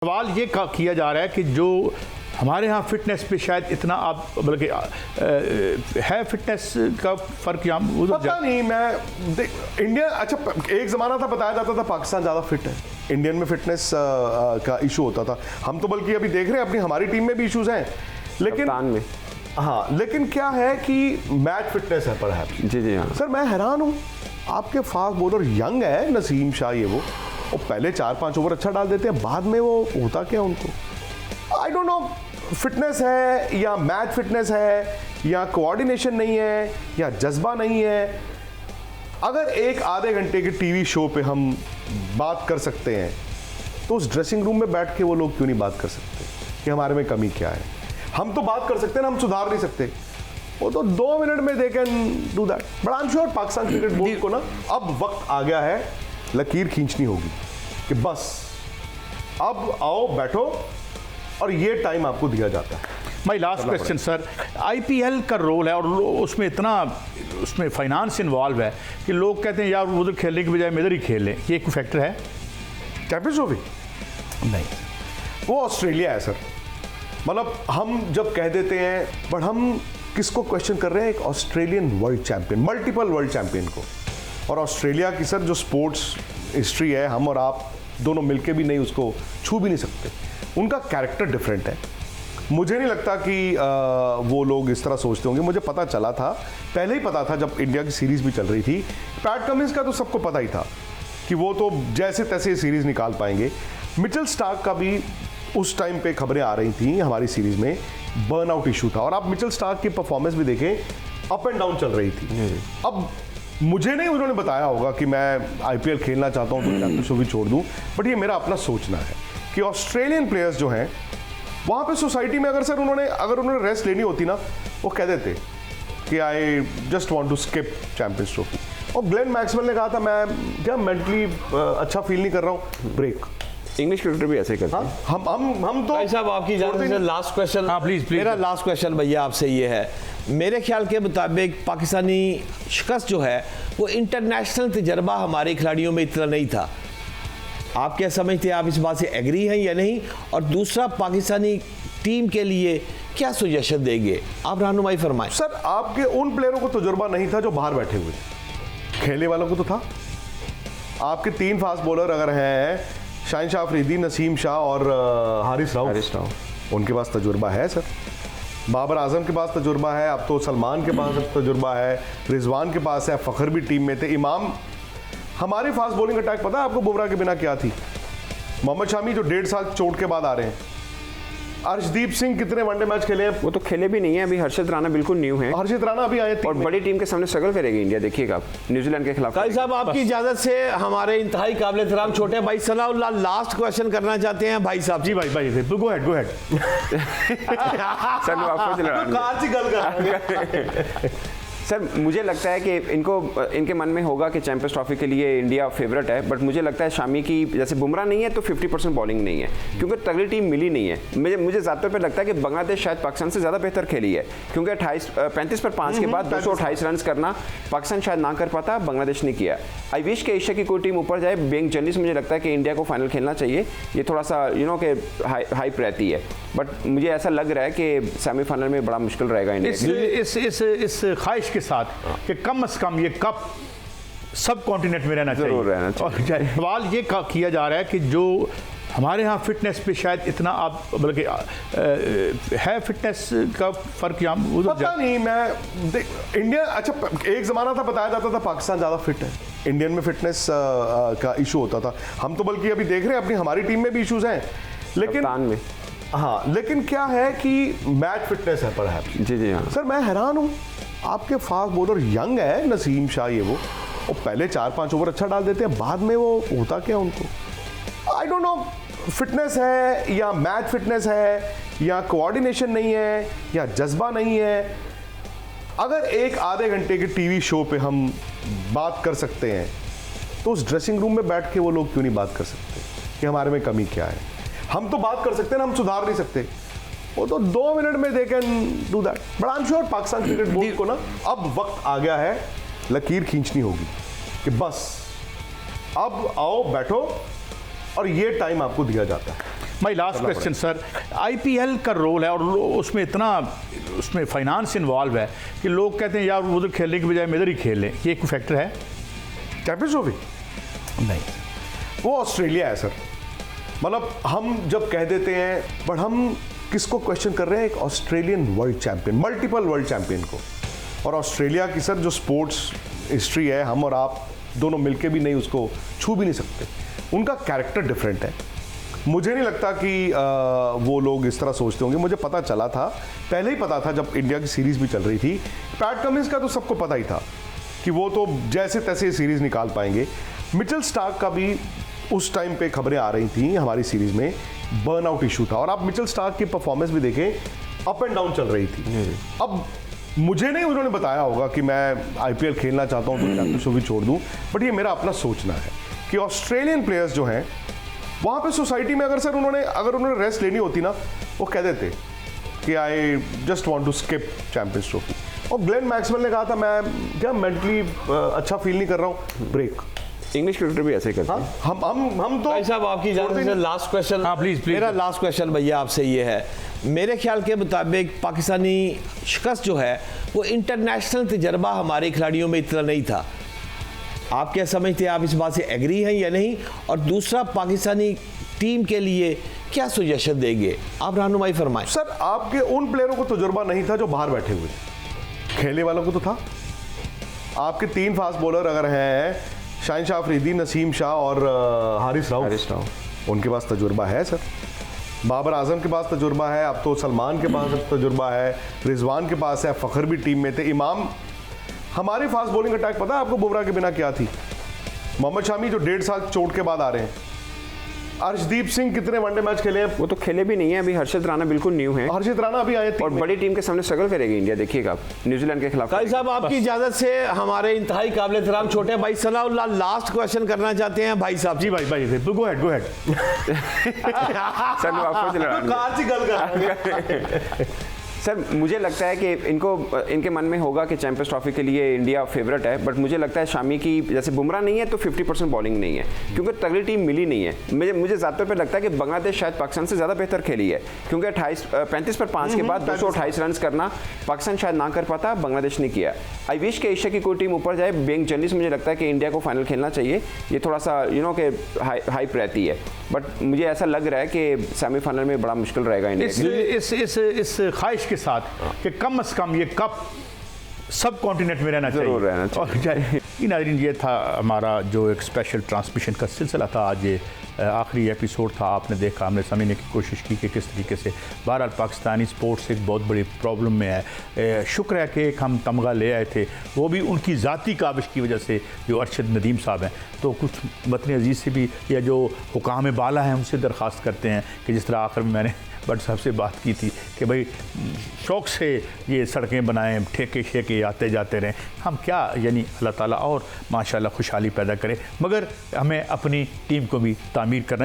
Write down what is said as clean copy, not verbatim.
सवाल ये किया जा रहा है कि जो हमारे यहाँ फिटनेस पे शायद इतना आप बल्कि है फिटनेस का फर्क यहाँ पता नहीं। मैं इंडिया अच्छा एक ज़माना था बताया जाता था पाकिस्तान ज़्यादा फिट है, इंडियन में फिटनेस का इशू होता था। हम तो बल्कि अभी देख रहे हैं अपनी हमारी टीम में भी इश्यूज हैं, लेकिन में हाँ, लेकिन क्या है कि मैच फिटनेस है पर है। जी हाँ सर मैं हैरान हूँ, आपके फास्ट बॉलर यंग है नसीम शाह, ये वो पहले 4-5 ओवर अच्छा डाल देते हैं, बाद में वो होता क्या उनको आई डोंट नो। फिटनेस है या मैच फिटनेस है या कोऑर्डिनेशन नहीं है या जज्बा नहीं है। अगर एक आधे घंटे के टीवी शो पे हम बात कर सकते हैं तो उस ड्रेसिंग रूम में बैठ के वो लोग क्यों नहीं बात कर सकते कि हमारे में कमी क्या है। हम तो बात कर सकते हैं ना, हम सुधार नहीं सकते। वो तो 2 मिनट में they can do that. But I am sure Pakistan cricket board को ना अब वक्त आ गया है, लकीर खींचनी होगी कि बस अब आओ बैठो और ये टाइम आपको दिया जाता है। My last question sir, IPL का रोल है और उसमें इतना उसमें फाइनेंस इन्वॉल्व है कि लोग कहते हैं यार उधर खेलने की बजाय इधर ही खेल लें, ये एक फैक्टर है? चैंपियंस ट्रॉफी नहीं, वो ऑस्ट्रेलिया है सर। मतलब हम जब कह देते हैं, बट हम किसको क्वेश्चन कर रहे हैं? एक Australian world champion, multiple world champion को। और ऑस्ट्रेलिया की सर जो स्पोर्ट्स हिस्ट्री है, हम और आप दोनों मिलके भी नहीं उसको छू भी नहीं सकते। उनका कैरेक्टर डिफरेंट है। मुझे नहीं लगता कि वो लोग इस तरह सोचते होंगे। मुझे पता चला था, पहले ही पता था जब इंडिया की सीरीज़ भी चल रही थी। पैट कमिंस का तो सबको पता ही था कि वो तो जैसे तैसे सीरीज़ निकाल पाएंगे। मिचेल स्टार्क का भी उस टाइम पे खबरें आ रही थी हमारी सीरीज़ में, बर्नआउट इशू था। और आप मिचेल स्टार्क की परफॉर्मेंस भी देखें, अप एंड डाउन चल रही थी। अब मुझे नहीं उन्होंने बताया होगा कि मैं आईपीएल खेलना चाहता हूं तो चैंपियंस ट्रॉफी छोड़ दूं, बट ये मेरा अपना सोचना है कि ऑस्ट्रेलियन प्लेयर्स जो हैं वहां पे सोसाइटी में अगर उन्होंने रेस्ट लेनी होती ना, वो कह देते कि I just want to skip Champions Trophy. और ग्लेन मैक्सवेल ने कहा था मैं क्या मेंटली अच्छा फील नहीं कर रहा हूं, ब्रेक। इंग्लिश क्रिकेटर भी ऐसे करते हैं। हम तो भाई साहब आपकी इजाजत से लास्ट क्वेश्चन। हाँ प्लीज। मेरा लास्ट क्वेश्चन भैया आपसे ये है, मेरे ख्याल के मुताबिक पाकिस्तानी शिकस्त जो है वो इंटरनेशनल तजर्बा हमारे खिलाड़ियों में इतना नहीं था। आप क्या समझते हैं, आप इस बात से एग्री हैं या नहीं? और दूसरा, पाकिस्तानी टीम के लिए क्या सुजेशन देंगे, आप रहनुमाई फरमाएं। सर आपके उन प्लेयरों को तजुर्बा नहीं था जो बाहर बैठे हुए थे, खेलने वालों को तो था। आपके 3 फास्ट बॉलर अगर हैं, शाहिन शाह अफरीदी, नसीम शाह और हारिस राव, उनके पास तजुर्बा है सर। बाबर आजम के पास तजुर्बा है, अब तो सलमान के पास तजुर्बा है, रिजवान के पास है, फ़खर भी टीम में थे, इमाम। हमारी फास्ट बॉलिंग अटैक पता है आपको बुमराह के बिना क्या थी? मोहम्मद शामी जो 1.5 साल चोट के बाद आ रहे हैं, अर्शदीप सिंह कितने वनडे मैच खेले हैं? वो तो खेले भी नहीं है अभी। हर्षित राणा बिल्कुल न्यू है। हर्षित राणा अभी आए और बड़ी टीम के सामने स्ट्रगल करेगी इंडिया, देखिएगा आप न्यूजीलैंड के खिलाफ। काजी साहब आपकी इजाजत से हमारे इंतहाई काबिल एहतराम छोटे भाई सनाउल्लाह लास्ट क्वेश्चन करना चाहते हैं भाई साहब। जी भाई गो हेड। सर आपको सर मुझे लगता है कि इनके मन में होगा कि चैंपियंस ट्रॉफी के लिए इंडिया फेवरेट है, बट मुझे लगता है शामी की जैसे बुमराह नहीं है तो 50% बॉलिंग नहीं है, क्योंकि तगड़ी टीम मिली नहीं है। मुझे ज़्यादातर पे लगता है कि बांग्लादेश शायद पाकिस्तान से ज़्यादा बेहतर खेली है, क्योंकि 35 पर 5 के बाद 228 रन करना पाकिस्तान शायद ना कर पाता, बांग्लादेश ने किया। आई विश के एशिया की कोई टीम ऊपर जाए। बीइंग जर्नलिस्ट मुझे लगता है कि इंडिया को फाइनल खेलना चाहिए। ये थोड़ा सा के हाइप रहती है, बट मुझे ऐसा लग रहा है कि सेमीफाइनल में बड़ा मुश्किल रहेगा इंडिया। इस ख्वाहिश के साथ कि कम से कम ये कप सब कॉन्टिनेंट में रहना चाहिए। और सवाल ये किया जा रहा है कि जो हमारे यहाँ फिटनेस पे शायद इतना आप बल्कि है फिटनेस का फर्क यहाँ पता नहीं। मैं इंडिया अच्छा एक ज़माना था बताया जाता था पाकिस्तान ज़्यादा फिट है, इंडियन में फिटनेस का इशू होता था। हम तो बल्कि अभी देख रहे हैं अपनी हमारी टीम में भी इश्यूज हैं, लेकिन हाँ, लेकिन क्या है कि मैच फिटनेस है पर है। जी हाँ सर मैं हैरान हूँ, आपके फास्ट बॉलर यंग है नसीम शाह, ये वो पहले 4-5 ओवर अच्छा डाल देते हैं, बाद में वो होता क्या उनको आई डोंट नो। फिटनेस है या मैच फिटनेस है या कोऑर्डिनेशन नहीं है या जज्बा नहीं है। अगर एक आधे घंटे के टीवी शो पे हम बात कर सकते हैं तो उस ड्रेसिंग रूम में बैठ के वो लोग क्यों नहीं बात कर सकते कि हमारे में कमी क्या है। हम तो बात कर सकते हैं ना, हम सुधार नहीं सकते। वो तो 2 मिनट में they can do that. But I am sure Pakistan cricket board को ना अब वक्त आ गया है, लकीर खींचनी होगी कि बस अब आओ बैठो और ये टाइम आपको दिया जाता है। My last question sir, IPL का रोल है और उसमें इतना उसमें फाइनेंस इन्वॉल्व है कि लोग कहते हैं यार उधर खेलने की बजाय हम इधर ही खेल लें, ये एक फैक्टर है? चैंपियंस ट्रॉफी नहीं, वो ऑस्ट्रेलिया है सर। मतलब हम जब कह देते हैं, बट हम किसको क्वेश्चन कर रहे हैं? एक Australian world champion, multiple world champion को। और ऑस्ट्रेलिया की सर जो स्पोर्ट्स हिस्ट्री है, हम और आप दोनों मिलके भी नहीं उसको छू भी नहीं सकते। उनका कैरेक्टर डिफरेंट है। मुझे नहीं लगता कि वो लोग इस तरह सोचते होंगे। मुझे पता चला था, पहले ही पता था जब इंडिया की सीरीज भी चल रही थी। पैट कमिंस का तो सबको पता ही था कि वो तो जैसे तैसे सीरीज निकाल पाएंगे। मिचेल स्टार्क का भी उस टाइम पे खबरें आ रही थी हमारी सीरीज में, बर्नआउट इशू था। और आप मिचेल स्टार्क की परफॉर्मेंस भी देखें, अप एंड डाउन चल रही थी। अब मुझे नहीं उन्होंने बताया होगा कि मैं आईपीएल खेलना चाहता हूँ तो चैंपियनशिप भी छोड़ दूँ, बट ये मेरा अपना सोचना है कि ऑस्ट्रेलियन प्लेयर्स जो हैं वहाँ पे सोसाइटी में अगर उन्होंने रेस्ट लेनी होती ना, वो कह देते कि I just want to skip Champions Trophy. और ग्लेन मैक्सवेल ने कहा था मैं क्या मेंटली अच्छा फील नहीं कर रहा हूँ, ब्रेक। इंग्लिश क्रिकेटर भी ऐसे करते हैं। हम तो भाई साहब आपकी इजाजत से लास्ट क्वेश्चन। हाँ, प्लीज। मेरा लास्ट क्वेश्चन भैया आपसे ये है, मेरे ख्याल के मुताबिक पाकिस्तानी शिकस्त जो है वो इंटरनेशनल तजर्बा हमारे खिलाड़ियों में इतना नहीं था। आप क्या समझते हैं, आप इस बात से एग्री हैं या नहीं? और दूसरा, पाकिस्तानी टीम के लिए क्या सुजेशन देंगे आप? रहनुमाई फरमाएं सर। आपके उन प्लेयरों को तजुर्बा नहीं था जो बाहर बैठे हुए, खेलने वालों को तो था। आपके 3 फास्ट बॉलर अगर हैं, शाहिन शाह अफरीदी, नसीम शाह और हारिस राव, उनके पास तजुर्बा है सर। बाबर आजम के पास तजुर्बा है, अब तो सलमान के पास तजुर्बा है, रिजवान के पास है, फ़खर भी टीम में थे, इमाम। हमारे फास्ट बॉलिंग अटैक पता है आपको बुमराह के बिना क्या थी? मोहम्मद शामी जो 1.5 साल चोट के बाद आ रहे हैं। अर्शदीप सिंह कितने वनडे मैच खेले हैं? वो तो खेले भी नहीं है अभी। हर्षित राणा बिल्कुल न्यू है। हर्षित राणा अभी आए और बड़ी टीम के सामने स्ट्रगल करेगी इंडिया, देखिएगा आप न्यूजीलैंड के खिलाफ। काजी साहब आपकी इजाजत से हमारे इंतहाई काबिल एहतराम छोटे भाई सलाउल्लाह लास्ट क्वेश्चन करना चाहते हैं। भाई साहब जी भाई गो हेड। सर आपको सर मुझे लगता है कि इनके मन में होगा कि चैंपियंस ट्रॉफी के लिए इंडिया फेवरेट है, बट मुझे लगता है शामी की जैसे बुमराह नहीं है तो 50% बॉलिंग नहीं है, क्योंकि तगड़ी टीम मिली नहीं है। मुझे ज़्यादातर पे लगता है कि बांग्लादेश शायद पाकिस्तान से ज़्यादा बेहतर खेली है, क्योंकि 35 पर 5 के बाद 228 रन करना पाकिस्तान शायद ना कर पाता, बांग्लादेश ने किया। आई विश के एशिया की कोई टीम ऊपर जाए। बेइंग जर्नलिस्ट मुझे लगता है कि इंडिया को फाइनल खेलना चाहिए। ये थोड़ा सा के हाइप रहती है, बट मुझे ऐसा लग रहा है कि सेमीफाइनल में बड़ा मुश्किल रहेगा इंडिया। इस ख्वाहिश के साथ कि कम से कम ये कप सब कॉन्टिनेंट में रहना चाहिए। नाज़रीन, ये था हमारा जो एक स्पेशल ट्रांसमिशन का सिलसिला था। आज ये आखिरी एपिसोड था। आपने देखा, हमने समझने की कोशिश की कि किस तरीके से बहरहाल पाकिस्तानी स्पोर्ट्स एक बहुत बड़ी प्रॉब्लम में है। शुक्र है कि एक हम तमगा ले आए थे, वो भी उनकी ज़ाती काबिश की वजह से, जो अरशद नदीम साहब हैं। तो कुछ वतन अजीज़ से भी या जो हुकाम बाला हैं उनसे दरख्वास्त करते हैं कि जिस तरह आखिर में मैंने बट साहब से बात की थी कि भाई शौक़ से ये सड़कें बनाएं, ठेके शेके आते जाते रहें। हम क्या यानी अल्लाह ताला और माशाल्लाह खुशहाली पैदा करें, मगर हमें अपनी टीम को भी तामीर करना